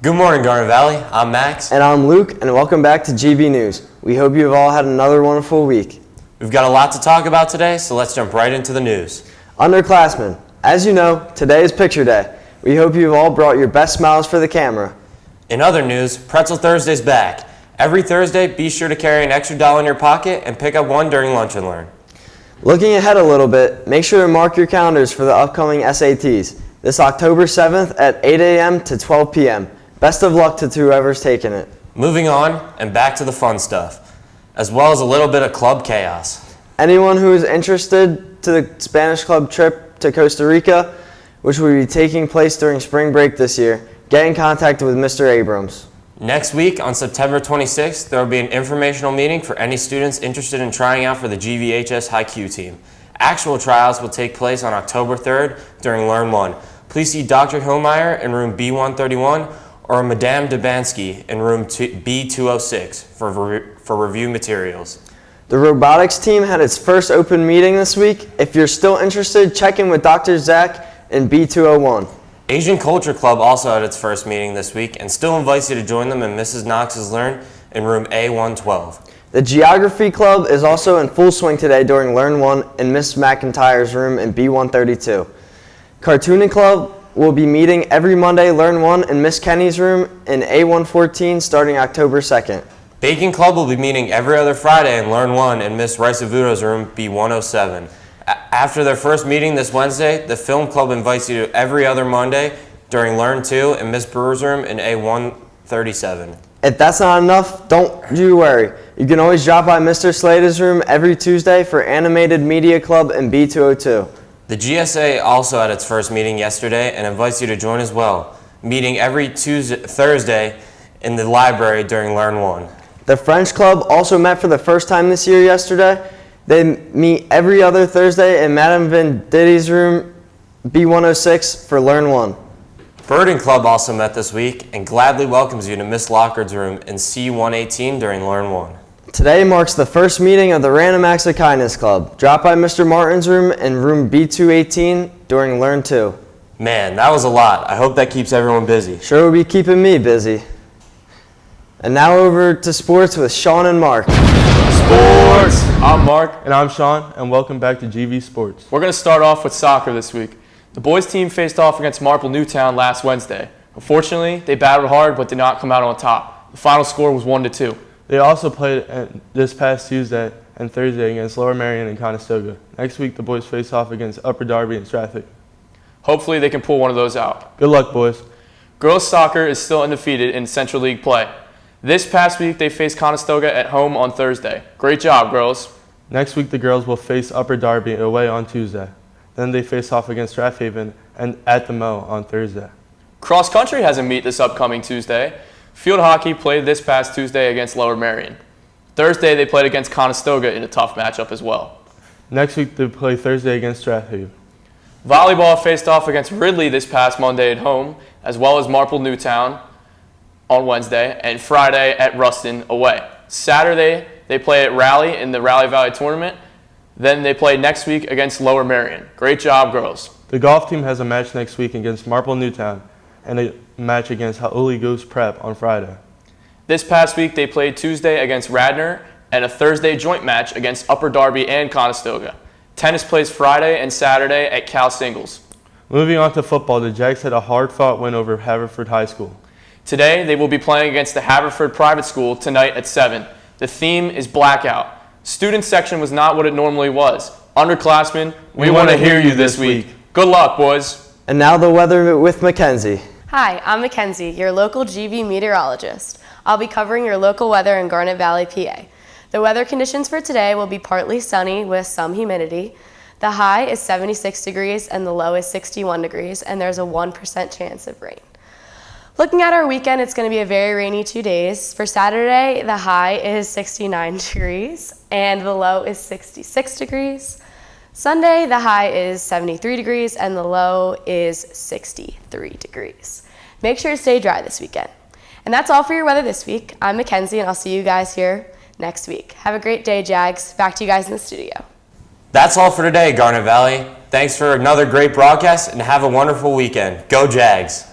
Good morning, Garnet Valley. I'm Max. And I'm Luke, and welcome back to GB News. We hope you've all had another wonderful week. We've got a lot to talk about today, so let's jump right into the news. Underclassmen, as you know, today is Picture Day. We hope you've all brought your best smiles for the camera. In other news, Pretzel Thursday's back. Every Thursday, be sure to carry an extra dollar in your pocket and pick up one during Lunch and Learn. Looking ahead a little bit, make sure to mark your calendars for the upcoming SATs. This October 7th at 8 a.m. to 12 p.m. Best of luck to whoever's taking it. Moving on, and back to the fun stuff, as well as a little bit of club chaos. Anyone who is interested to the Spanish club trip to Costa Rica, which will be taking place during spring break this year, get in contact with Mr. Abrams. Next week, on September 26th, there will be an informational meeting for any students interested in trying out for the GVHS High Q team. Actual trials will take place on October 3rd during Learn 1. Please see Dr. Hillmeyer in room B131 or Madame Dubansky in room B206 for review materials. The robotics team had its first open meeting this week. If you're still interested, check in with Dr. Zach in B201. Asian Culture Club also had its first meeting this week and still invites you to join them in Mrs. Knox's Learn in room A112. The Geography Club is also in full swing today during Learn 1 in Miss McIntyre's room in B132. Cartooning Club will be meeting every Monday, Learn 1 in Miss Kenny's room in A114 starting October 2nd. Baking Club will be meeting every other Friday in Learn 1 in Miss Ricevuto's room B107. After their first meeting this Wednesday, the Film Club invites you to every other Monday during Learn 2 in Miss Brewer's room in A137. If that's not enough, don't you worry. You can always drop by Mr. Slater's room every Tuesday for Animated Media Club in B202. The GSA also had its first meeting yesterday and invites you to join as well, meeting every Thursday in the library during Learn 1. The French Club also met for the first time this year yesterday. They meet every other Thursday in Madame Venditti's room B106 for Learn 1. Birding Club also met this week and gladly welcomes you to Miss Lockard's room in C118 during Learn 1. Today marks the first meeting of the Random Acts of Kindness Club. Drop by Mr. Martin's room in room B218 during Learn 2. Man, that was a lot. I hope that keeps everyone busy. Sure will be keeping me busy. And now over to sports with Sean and Mark. Sports! I'm Mark. And I'm Sean, and welcome back to GV Sports. We're going to start off with soccer this week. The boys team faced off against Marple Newtown last Wednesday. Unfortunately, they battled hard but did not come out on top. The final score was 1-2. They also played this past Tuesday and Thursday against Lower Merion and Conestoga. Next week, the boys face off against Upper Darby and Stratford. Hopefully, they can pull one of those out. Good luck, boys. Girls soccer is still undefeated in Central League play. This past week, they faced Conestoga at home on Thursday. Great job, girls. Next week, the girls will face Upper Darby away on Tuesday. Then they face off against Strathaven and at the Mo on Thursday. Cross country has a meet this upcoming Tuesday. Field hockey played this past Tuesday against Lower Merion. Thursday, they played against Conestoga in a tough matchup as well. Next week, they play Thursday against Strathaven. Volleyball faced off against Ridley this past Monday at home, as well as Marple Newtown on Wednesday, and Friday at Ruston away. Saturday, they play at Raleigh in the Raleigh Valley Tournament. Then they play next week against Lower Merion. Great job, girls. The golf team has a match next week against Marple Newtown and a match against Holy Ghost Prep on Friday. This past week, they played Tuesday against Radnor and a Thursday joint match against Upper Darby and Conestoga. Tennis plays Friday and Saturday at Cal Singles. Moving on to football, the Jags had a hard-fought win over Haverford High School. Today, they will be playing against the Haverford Private School tonight at 7. The theme is blackout. Student section was not what it normally was. Underclassmen, we want to hear you this week. Good luck, boys. And now the weather with Mackenzie. Hi, I'm Mackenzie, your local GV meteorologist. I'll be covering your local weather in Garnet Valley, PA. The weather conditions for today will be partly sunny with some humidity. The high is 76 degrees and the low is 61 degrees, and there's a 1% chance of rain. Looking at our weekend, it's going to be a very rainy 2 days. For Saturday, the high is 69 degrees and the low is 66 degrees. Sunday, the high is 73 degrees and the low is 63 degrees. Make sure to stay dry this weekend. And that's all for your weather this week. I'm Mackenzie, and I'll see you guys here next week. Have a great day, Jags. Back to you guys in the studio. That's all for today, Garnet Valley. Thanks for another great broadcast, and have a wonderful weekend. Go Jags!